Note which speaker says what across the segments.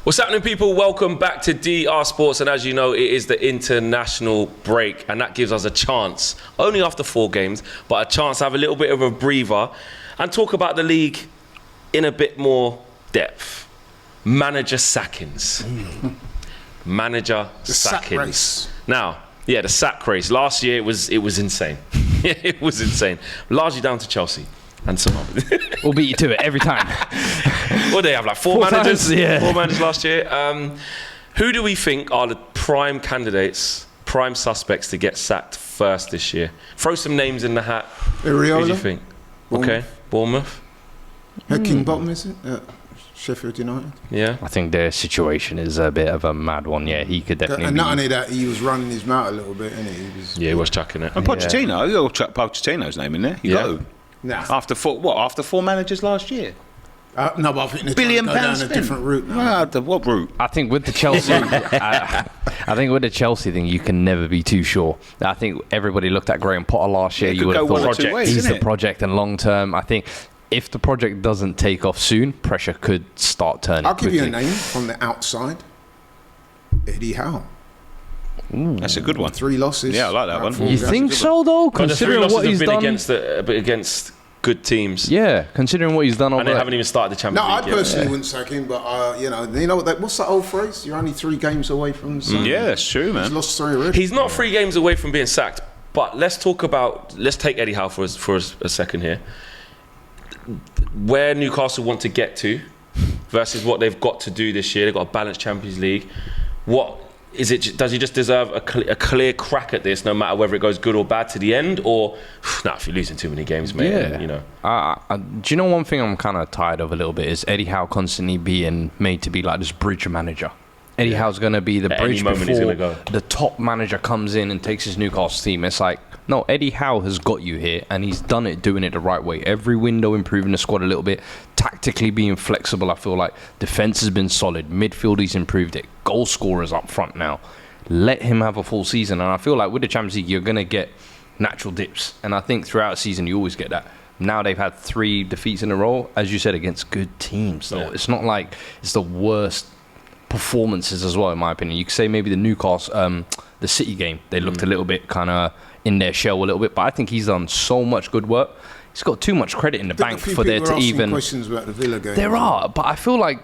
Speaker 1: What's happening, people? Welcome back to DR Sports, and as you know, it is the international break, and that gives us a chance, only after 4 games, but a chance to have a little bit of a breather and talk about the league in a bit more depth. Manager sackings. Manager
Speaker 2: the
Speaker 1: sackings.
Speaker 2: Sack race.
Speaker 1: Now, yeah, the sack race. Last year, it was insane. It was insane. Largely down to Chelsea. And some others.
Speaker 3: We'll beat you to it every time.
Speaker 1: What do they have, like 4 managers?
Speaker 3: Times, yeah.
Speaker 1: 4 managers last year. Who do we think are the prime candidates, prime suspects to get sacked first this year? Throw some names in the hat.
Speaker 2: Iriola.
Speaker 1: Who do you think?
Speaker 2: Bournemouth.
Speaker 1: Okay, Bournemouth.
Speaker 2: Heckingbottom, is it? Sheffield United.
Speaker 1: Yeah.
Speaker 3: I think their situation is a bit of a mad one. Yeah, he could definitely.
Speaker 2: And not only that, he was running his mouth a little bit, innit?
Speaker 1: He was chucking it.
Speaker 4: And Pochettino, you'll chuck Pochettino's name in there. You got to.
Speaker 2: Nah.
Speaker 4: After 4 managers last year?
Speaker 2: No, but I think they're
Speaker 4: Billion
Speaker 2: trying to go down
Speaker 4: pounds
Speaker 2: a different route now.
Speaker 4: What route?
Speaker 3: I think with the Chelsea, I think with the Chelsea thing, you can never be too sure. I think everybody looked at Graham Potter last year.
Speaker 4: Yeah,
Speaker 3: You would have
Speaker 4: go one or
Speaker 3: thought
Speaker 4: two ways,
Speaker 3: he's
Speaker 4: isn't
Speaker 3: the
Speaker 4: it?
Speaker 3: project, and long term, I think if the project doesn't take off soon, pressure could start turning.
Speaker 2: I'll give you a
Speaker 3: quickly.
Speaker 2: name from the outside. Eddie Howe.
Speaker 4: That's a good one.
Speaker 2: 3 losses.
Speaker 4: Yeah, I like that one.
Speaker 2: 4
Speaker 3: You
Speaker 2: games.
Speaker 3: think so, though?
Speaker 1: But the 3
Speaker 3: Considering
Speaker 1: losses
Speaker 3: what
Speaker 1: have
Speaker 3: he's
Speaker 1: been
Speaker 3: done,
Speaker 1: against good teams.
Speaker 3: yeah, considering what he's done
Speaker 1: And they
Speaker 3: over.
Speaker 1: haven't even started the
Speaker 2: No,
Speaker 1: Champions
Speaker 2: I
Speaker 1: League yet.
Speaker 2: personally wouldn't sack him, but you know what? What's that old phrase? You're only 3 games away from.
Speaker 4: Yeah, that's true,
Speaker 2: He's
Speaker 4: man.
Speaker 2: lost 3 already.
Speaker 1: He's not 3 games away from being sacked. But let's take Eddie Howe for a second here. Where Newcastle want to get to versus what they've got to do this year. They've got a balanced Champions League. What is it? Does he just deserve a clear crack at this, no matter whether it goes good or bad to the end? Or, if you're losing too many games, mate,
Speaker 3: Yeah.
Speaker 1: you know.
Speaker 3: Do you know one thing I'm kind of tired of a little bit is Eddie Howe constantly being made to be like this bridge manager. Eddie Howe's going to be the
Speaker 1: At any
Speaker 3: bridge
Speaker 1: moment he's
Speaker 3: before
Speaker 1: gonna go.
Speaker 3: the top manager comes in and takes his Newcastle team. It's like, no, Eddie Howe has got you here, and he's done it, doing it the right way. Every window improving the squad a little bit, tactically being flexible. I feel like defense has been solid, midfield he's improved it, goal scorers up front now. Let him have a full season, and I feel like with the Champions League you're going to get natural dips, and I think throughout the season you always get that. Now they've had 3 defeats in a row, as you said, against good teams. So it's not like it's the worst performances as well, in my opinion. You could say maybe the Newcastle, the City game, they looked a little bit kind of in their shell a little bit, but I think he's done so much good work. He's got too much credit in the bank for there to even.
Speaker 2: Questions about the Villa game.
Speaker 3: There are, but I feel like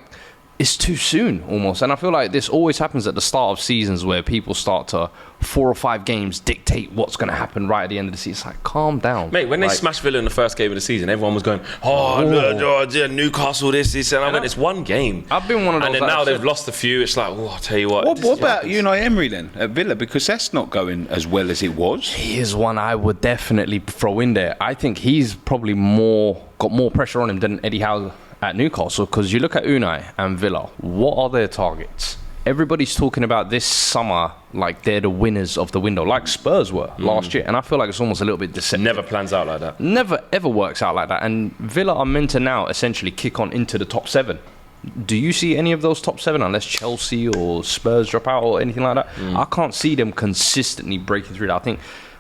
Speaker 3: it's too soon almost, and I feel like this always happens at the start of seasons where people start to 4 or 5 games dictate what's going to happen right at the end of the season. It's like, calm down,
Speaker 1: Mate, when they smashed Villa in the first game of the season, everyone was going, Newcastle, this, and I went, it's 1 game.
Speaker 3: I've been one of those.
Speaker 1: And then now they've lost a few. It's like, I'll tell you what.
Speaker 4: What about Unai Emery then at Villa? Because that's not going as well as it was.
Speaker 3: He is one I would definitely throw in there. I think he's probably got more pressure on him than Eddie Howe at Newcastle, because you look at Unai and Villa, what are their targets? Everybody's talking about this summer like they're the winners of the window, like Spurs were last year, and I feel like it's almost a little bit deceptive.
Speaker 1: Never plans out like that.
Speaker 3: Never ever works out like that, and Villa are meant to now essentially kick on into the top 7. Do you see any of those top 7 unless Chelsea or Spurs drop out or anything like that? I can't see them consistently breaking through that. I think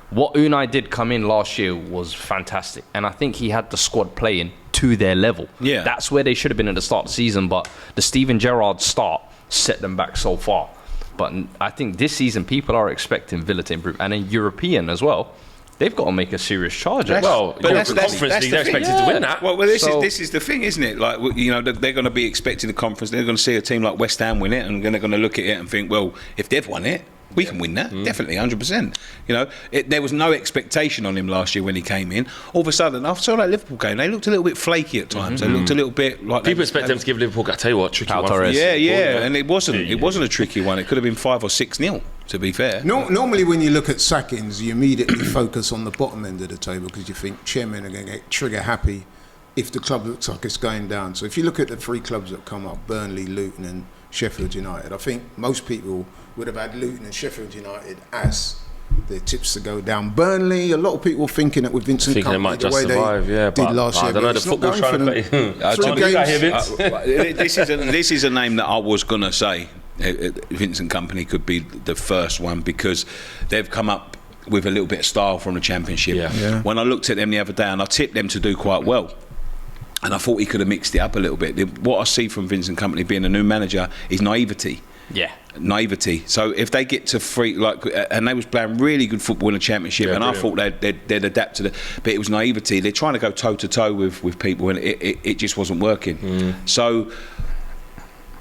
Speaker 3: what Unai did come in last year was fantastic, and I think he had the squad playing to their level.
Speaker 4: Yeah.
Speaker 3: That's where they should have been at the start of the season, but the Steven Gerrard start set them back so far. But I think this season people are expecting Villa to improve, and in European as well, they've got to make a serious charge.
Speaker 4: That's
Speaker 1: Conference League, they're expected to win that.
Speaker 4: Well, this is the thing, isn't it? Like, they're going to be expecting the conference. They're going to see a team like West Ham win it, and they're going to look at it and think, well, if they've won it, we can win that, definitely, 100%. There was no expectation on him last year when he came in. All of a sudden, I saw that Liverpool game, they looked a little bit flaky at times. They looked a little bit like
Speaker 1: People expect them to give Liverpool, I tell you what, tricky one.
Speaker 3: Torres.
Speaker 4: Yeah, and it wasn't. It wasn't a tricky one. It could have been 5 or 6-0. To be fair.
Speaker 2: Normally, when you look at sackings, you immediately focus on the bottom end of the table because you think chairmen are going to get trigger happy if the club looks like it's going down. So if you look at the 3 clubs that come up, Burnley, Luton and Sheffield United, I think most people would have had Luton and Sheffield United as their tips to go down. Burnley, a lot of people thinking that with Vincent
Speaker 1: Thinking they
Speaker 2: Kompany,
Speaker 1: might
Speaker 2: the
Speaker 1: just
Speaker 2: way
Speaker 1: survive,
Speaker 2: they
Speaker 1: yeah,
Speaker 2: did
Speaker 1: but
Speaker 2: last year.
Speaker 1: I don't know, the
Speaker 2: it's not
Speaker 1: football
Speaker 2: going
Speaker 1: trying
Speaker 2: for
Speaker 1: to
Speaker 2: them.
Speaker 1: play.
Speaker 2: 3 games.
Speaker 4: This is a name that I was going to say. Vincent Kompany could be the first one because they've come up with a little bit of style from the Championship.
Speaker 1: Yeah.
Speaker 4: When I looked at them the other day, and I tipped them to do quite well. And I thought he could have mixed it up a little bit. What I see from Vincent Kompany being a new manager is naivety.
Speaker 3: Yeah.
Speaker 4: Naivety. So if they get to and they was playing really good football in the Championship, and
Speaker 1: brilliant.
Speaker 4: I thought they'd adapt to but it was naivety. They're trying to go toe to toe with people, and it just wasn't working. So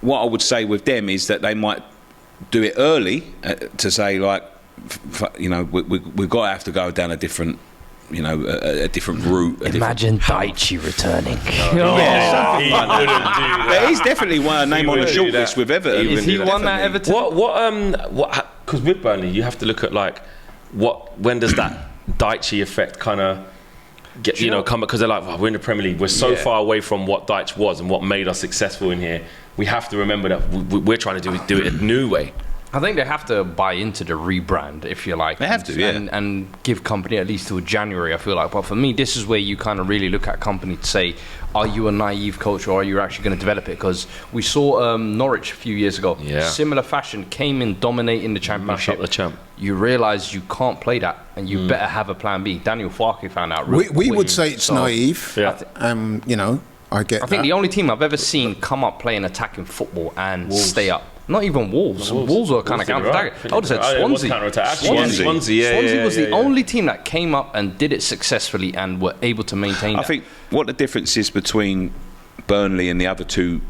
Speaker 4: what I would say with them is that they might do it early to say we've got to have to go down a different. A different route.
Speaker 3: Imagine Daichi returning.
Speaker 4: Yeah,
Speaker 1: He wouldn't do that.
Speaker 4: but he's definitely one name on the
Speaker 1: wouldn't do
Speaker 4: shortlist
Speaker 1: that.
Speaker 4: with Everton.
Speaker 3: Is he one that Everton?
Speaker 1: What? Because with Burnley, you have to look at when does that Daichi effect kind of get come? Because they're like, we're in the Premier League, we're so far away from what Deitch was and what made us successful in here. We have to remember that we're trying to do it a new way.
Speaker 3: I think they have to buy into the rebrand, if you like.
Speaker 4: They have to, yeah.
Speaker 3: And give Company at least till January, I feel like. But for me, this is where you kind of really look at Company to say, are you a naive coach or are you actually going to develop it? Because we saw Norwich a few years ago.
Speaker 1: Yeah.
Speaker 3: Similar fashion, came in dominating the Championship.
Speaker 1: Mash up the champ.
Speaker 3: You realise you can't play that and you better have a plan B. Daniel Farke found out.
Speaker 2: We would say it's naive.
Speaker 1: Yeah.
Speaker 2: I get
Speaker 3: I think the only team I've ever seen come up playing attacking football and stay up. Not even Wolves. Wolves were kind of counter-attacking. I would have said Swansea.
Speaker 1: Swansea
Speaker 3: Was the only team that came up and did it successfully and were able to maintain
Speaker 4: I
Speaker 3: that.
Speaker 4: think what the difference is between Burnley and the other two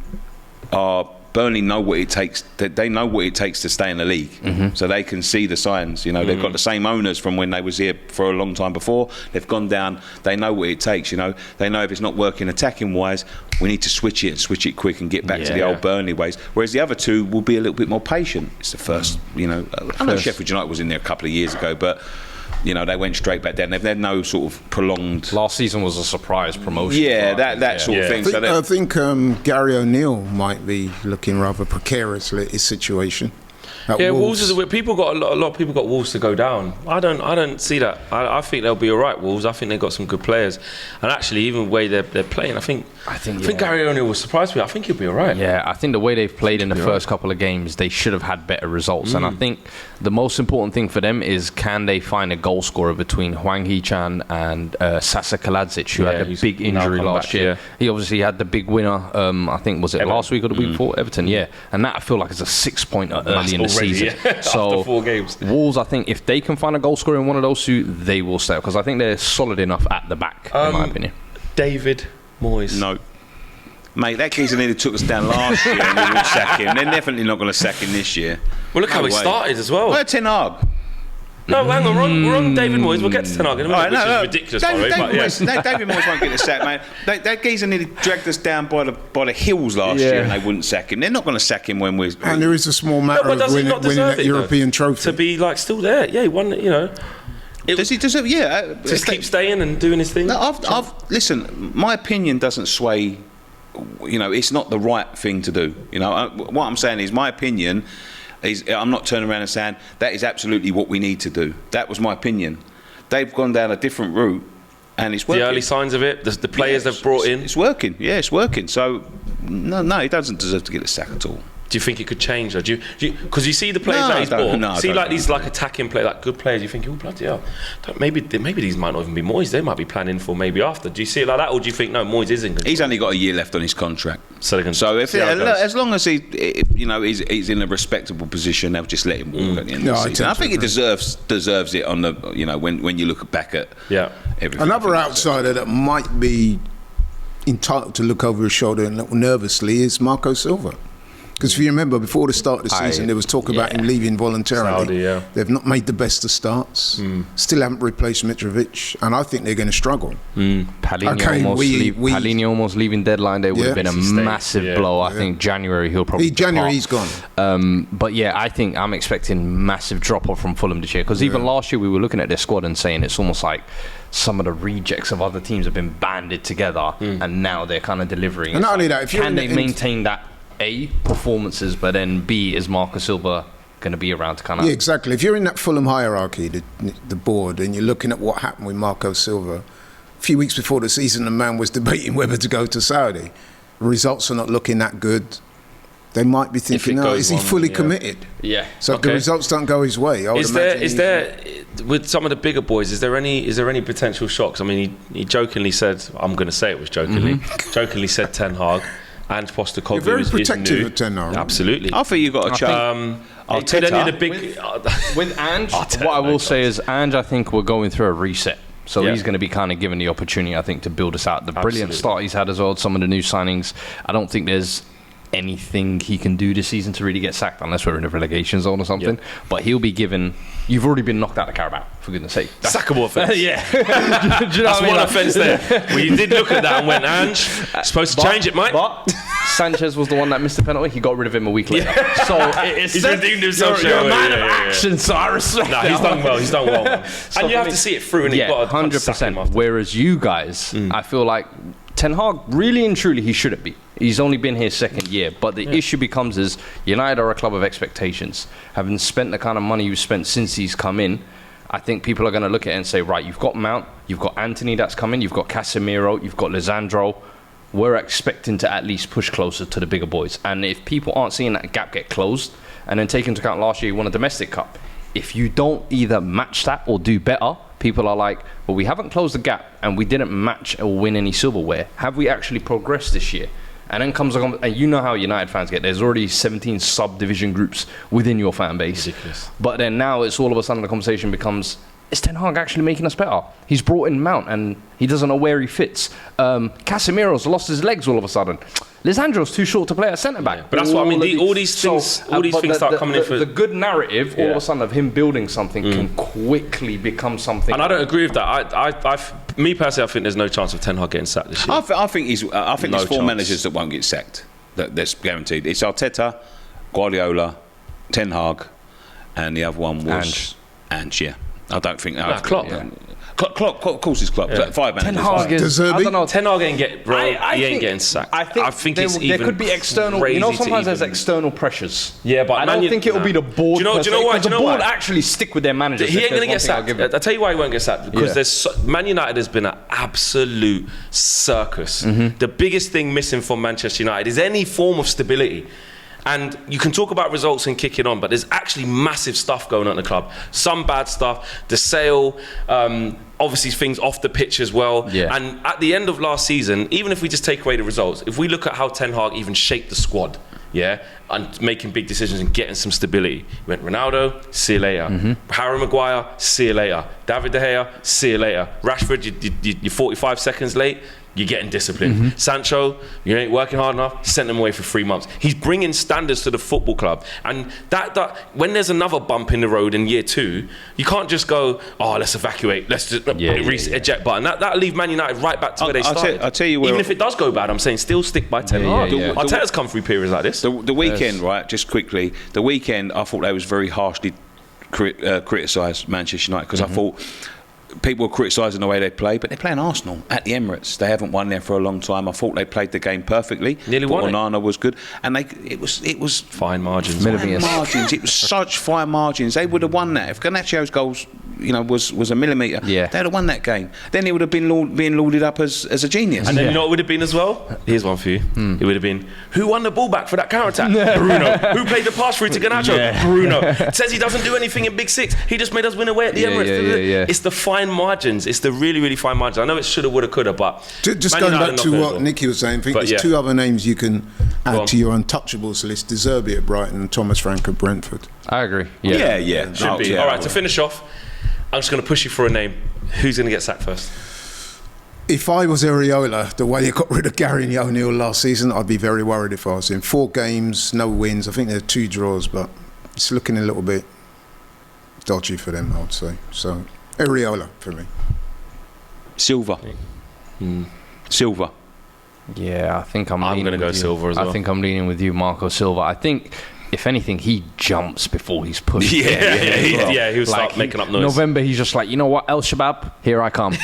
Speaker 4: are Burnley know what it takes. They know what it takes to stay in the league, so they can see the signs. They've got the same owners from when they was here for a long time before. They've gone down. They know what it takes. They know if it's not working attacking wise, we need to switch it quick and get back to the old Burnley ways. Whereas the other two will be a little bit more patient. It's the first. I know Sheffield United was in there a couple of years ago, but. They went straight back down. They've had no sort of prolonged.
Speaker 3: Last season was a surprise promotion.
Speaker 4: Yeah, that sort of thing.
Speaker 2: I think Gary O'Neill might be looking rather precariously at his situation.
Speaker 1: Wolves is people got a lot of people got Wolves to go down. I don't see that. I think they'll be all right. Wolves. I think they've got some good players, and actually, even the way they're playing, I think Gary O'Neill will surprise me. I think he'll be all right.
Speaker 3: Yeah, I think the way they've played in the first couple of games, they should have had better results. And I think the most important thing for them is can they find a goal scorer between Hwang Hee-chan and Sasa Kaladzic, who had a big injury last year. He obviously had the big winner. I think was it last week or the week before Everton? Yeah, and that I feel like is a 6-pointer early in the season. So
Speaker 1: after 4 games,
Speaker 3: Wolves, I think if they can find a goal scorer in one of those two, they will stay because I think they're solid enough at the back, in my opinion.
Speaker 1: David Moyes.
Speaker 4: No. Mate, that geezer nearly took us down last year and we wouldn't sack him. They're definitely not going to sack him this year.
Speaker 1: Well, look how he started as well.
Speaker 4: Well, Ten Hag.
Speaker 1: No, hang on, we're on David Moyes. We'll get to Ten Hag in a minute, which is ridiculous, by the way.
Speaker 4: David Moyes won't get the sack, mate. That geezer nearly dragged us down by the heels last year, and they wouldn't sack him. They're not going to sack him when we're.
Speaker 2: And there is a small matter of winning that European trophy
Speaker 1: to be still there. Yeah, he won.
Speaker 4: Does he deserve? Yeah,
Speaker 1: just keep staying and doing his thing.
Speaker 4: No, listen. My opinion doesn't sway. It's not the right thing to do. What I'm saying is my opinion. I'm not turning around and saying that is absolutely what we need to do. That was my opinion. They've gone down a different route, and it's working.
Speaker 1: The early signs of it, the players they've brought in.
Speaker 4: It's working. Yeah, it's working. So, no, he doesn't deserve to get a sack at all.
Speaker 1: Do you think it could change? Or because you see the players that he's bought, these attacking players, good players. You think, oh bloody hell, maybe these might not even be Moyes. They might be planning for maybe after. Do you see it like that, or do you think no, Moyes isn't?
Speaker 4: He's only got a year left on his contract,
Speaker 1: so
Speaker 4: as long as he's in a respectable position, they'll just let him walk at the end of the season. I think he deserves it on the when you look back at everything.
Speaker 2: Another outsider that might be entitled to look over his shoulder and look nervously is Marco Silva. Because if you remember, before the start of the season, there was talk about him leaving voluntarily.
Speaker 1: Saudi,
Speaker 2: They've not made the best of starts. Still haven't replaced Mitrovic, and I think they're going to struggle.
Speaker 3: Palhinha almost leaving deadline day would have been a massive blow. I think January he'll probably
Speaker 2: he's gone.
Speaker 3: But yeah, I think I'm expecting massive drop off from Fulham this year. Because even last year we were looking at their squad and saying it's almost like some of the rejects of other teams have been banded together, and now they're kind of delivering.
Speaker 2: And not only that, if
Speaker 3: can they maintain that? A, performances, but then B, is Marco Silva going to be around to kind of...
Speaker 2: Yeah, exactly. If you're in that Fulham hierarchy, the board, and you're looking at what happened with Marco Silva, a few weeks before the season, the man was debating whether to go to Saudi. The results are not looking that good. they might be thinking,
Speaker 1: it
Speaker 2: "No,
Speaker 1: goes
Speaker 2: is he
Speaker 1: wrong,
Speaker 2: fully
Speaker 1: yeah.
Speaker 2: committed?"
Speaker 3: Yeah.
Speaker 2: So if the
Speaker 1: Okay.
Speaker 2: results don't go his way, I would imagine
Speaker 1: Is there with some of the bigger boys? Is there any potential shocks? I mean, he jokingly said, "I'm going to say it was jokingly." Jokingly said Ten Hag and Postecoglou.
Speaker 2: You're very
Speaker 1: is
Speaker 2: protective
Speaker 1: new.
Speaker 2: of Ten Hag.
Speaker 1: Absolutely.
Speaker 4: I think you've got a chance.
Speaker 1: Could any of the
Speaker 4: Arteta,
Speaker 1: big
Speaker 3: With Ange,
Speaker 1: Arteta,
Speaker 3: what I
Speaker 1: no
Speaker 3: will
Speaker 1: chance.
Speaker 3: say is Ange, I think we're going through a reset. So
Speaker 1: Yeah.
Speaker 3: he's going to be kind of given the opportunity, I think, to build us out. The brilliant
Speaker 1: Absolutely.
Speaker 3: start he's had as well, some of the new signings. I don't think there's anything he can do this season to really get sacked unless we're in a relegation zone or something.
Speaker 1: Yeah.
Speaker 3: But he'll be given... You've already been knocked out of Carabao, for goodness sake.
Speaker 1: sackable offence?
Speaker 3: Yeah.
Speaker 1: That's one offence there. Well, you did look at that and went, Ange, supposed to change it, mate.
Speaker 3: But Sanchez was the one that missed the penalty. He got rid of him a week later. So it's
Speaker 1: He's redeemed himself.
Speaker 3: You're a
Speaker 1: straight
Speaker 3: man
Speaker 1: away.
Speaker 3: of action, so I respect
Speaker 1: Nah,
Speaker 3: that.
Speaker 1: he's done well. He's done well. Man.
Speaker 3: So
Speaker 1: And you
Speaker 3: for
Speaker 1: have
Speaker 3: me-
Speaker 1: to see it through, and you've got to
Speaker 3: 100%. Whereas you guys, I feel like Ten Hag, really and truly, he shouldn't be. He's only been here second year. But the issue becomes is United are a club of expectations. Having spent the kind of money you've spent since he's come in, I think people are going to look at it and say, right, you've got Mount, you've got Anthony that's coming, you've got Casemiro, you've got Lisandro. We're expecting to at least push closer to the bigger boys. And if people aren't seeing that gap get closed, and then take into account last year you won a domestic cup, if you don't either match that or do better, people are like, well, we haven't closed the gap and we didn't match or win any silverware. Have we actually progressed this year? And then comes along, and you know how United fans get. There's already 17 subdivision groups within your fan base.
Speaker 1: Ridiculous.
Speaker 3: But then now it's all of a sudden the conversation becomes, is Ten Hag actually making us better? He's brought in Mount and he doesn't know where he fits. Casemiro's lost his legs all of a sudden. Lisandro's too short to play at centre back.
Speaker 1: But that's what I mean. All these things, all these
Speaker 3: but
Speaker 1: things start coming in for.
Speaker 3: the good narrative. All
Speaker 1: Yeah.
Speaker 3: of a sudden of him building something can quickly become something.
Speaker 1: And I don't agree with that. Me personally, I think there's no chance of Ten Hag getting sacked this year.
Speaker 4: I think
Speaker 1: No
Speaker 4: there's four
Speaker 1: chance.
Speaker 4: managers that won't get sacked. That's guaranteed. It's Arteta, Guardiola, Ten Hag, and the other one was Ange. Yeah, I don't think.
Speaker 1: Klopp.
Speaker 4: Yeah. Klopp, of course, it's Klopp.
Speaker 1: Yeah.
Speaker 4: Five
Speaker 3: Ten
Speaker 4: managers.
Speaker 3: Hag is.
Speaker 2: De Zerbi?
Speaker 3: I don't know.
Speaker 1: Ten Hag ain't get, bro.
Speaker 3: I
Speaker 1: he ain't
Speaker 3: think-
Speaker 1: getting sacked.
Speaker 3: I think,
Speaker 1: it's
Speaker 3: there
Speaker 1: even
Speaker 3: could be external.
Speaker 1: crazy
Speaker 3: You know,
Speaker 1: to
Speaker 3: sometimes there's
Speaker 1: even-
Speaker 3: external pressures.
Speaker 1: Yeah, but
Speaker 3: I
Speaker 1: Man
Speaker 3: don't
Speaker 1: U-
Speaker 3: think it will
Speaker 1: nah.
Speaker 3: be the board.
Speaker 1: Do you know
Speaker 3: per se,
Speaker 1: why?
Speaker 3: 'cause
Speaker 1: Do you know
Speaker 3: the board
Speaker 1: why?
Speaker 3: actually stick with their managers.
Speaker 1: He
Speaker 3: if
Speaker 1: ain't going to
Speaker 3: there's
Speaker 1: get
Speaker 3: one thing I'll
Speaker 1: sacked.
Speaker 3: give him.
Speaker 1: I'll tell you why he won't get sacked. Because
Speaker 3: Yeah.
Speaker 1: Man United has been an absolute circus.
Speaker 3: Mm-hmm.
Speaker 1: The biggest thing missing from Manchester United is any form of stability. And you can talk about results and kicking on, but there's actually massive stuff going on at the club. Some bad stuff, the sale, obviously things off the pitch as well.
Speaker 3: Yeah.
Speaker 1: And at the end of last season, even if we just take away the results, if we look at how Ten Hag even shaped the squad, yeah, and making big decisions and getting some stability. We went Ronaldo, see you later. Harry Maguire, see you later. David De Gea, see you later. Rashford, you're 45 seconds late. You're getting disciplined. Sancho, you ain't working hard enough. Sent him away for 3 months. He's bringing standards to the football club, and that when there's another bump in the road in year 2, you can't just go, oh, let's evacuate, let's just eject button. That'll leave Man United right back to where they started.
Speaker 4: I'll tell you where.
Speaker 1: Even if it does go bad, I'm saying still stick by Ten
Speaker 3: Yeah,
Speaker 1: Hag.
Speaker 3: yeah, yeah.
Speaker 1: Arteta's come through periods like this.
Speaker 4: The weekend, right? Just quickly, the weekend, I thought they was very harshly criticised Manchester United because I thought people were criticising the way they play, but they're playing Arsenal at the Emirates. They haven't won there for a long time. I thought they played the game perfectly.
Speaker 1: Nearly won it.
Speaker 4: Onana was good, and it was
Speaker 1: Fine margins.
Speaker 3: Millimetres.
Speaker 4: fine margins. It was such fine margins. They would have won that if Garnaccio's goals, was a millimetre.
Speaker 3: Yeah.
Speaker 4: They'd have won that game. Then he would have been being lauded up as a genius.
Speaker 1: And then you know what it would have been as well? Here's one for you. It would have been, who won the ball back for that counter-attack? Bruno. Who played the pass through to Garnacho? Bruno. Says he doesn't do anything in Big Six. He just made us win away at the Emirates.
Speaker 3: Yeah.
Speaker 1: It's the fine margins. It's the really, really fine margins. I know it's shoulda, woulda, coulda, but...
Speaker 2: Just
Speaker 1: Man
Speaker 2: going
Speaker 1: United
Speaker 2: back
Speaker 1: not
Speaker 2: to
Speaker 1: good
Speaker 2: what
Speaker 1: as well.
Speaker 2: Nicky was saying, I think
Speaker 1: But
Speaker 2: there's
Speaker 1: yeah.
Speaker 2: 2 other names you can
Speaker 1: Go
Speaker 2: add
Speaker 1: on.
Speaker 2: to your untouchables list. De Zerbi at Brighton and Thomas Frank at Brentford.
Speaker 3: I agree.
Speaker 4: Yeah.
Speaker 1: Should be. All right, to finish off, I'm just going to push you for a name. Who's going to get sacked first?
Speaker 2: If I was Areola, the way he got rid of Gary O'Neill last season, I'd be very worried if I was him. 4 games, no wins. I think there are 2 draws, but it's looking a little bit dodgy for them, I would say. So, Areola for me.
Speaker 4: Silva. Silva.
Speaker 3: Yeah, I think I'm
Speaker 1: gonna
Speaker 3: leaning
Speaker 1: go
Speaker 3: with you.
Speaker 1: Silva as well.
Speaker 3: I think I'm leaning with you, Marco Silva. I think, if anything, he jumps before he's pushed.
Speaker 1: He'll start making up noise.
Speaker 3: November, he's just like, you know what, El Shabab, here I come.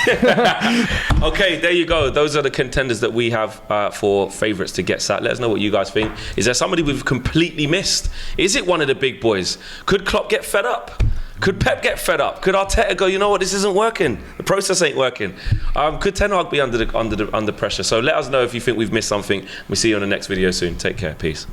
Speaker 1: Okay, there you go. Those are the contenders that we have for favourites to get sacked. Let us know what you guys think. Is there somebody we've completely missed? Is it one of the big boys? Could Klopp get fed up? Could Pep get fed up? Could Arteta go, you know what, this isn't working. The process ain't working. Could Ten Hag be under pressure? So let us know if you think we've missed something. We'll see you on the next video soon. Take care. Peace.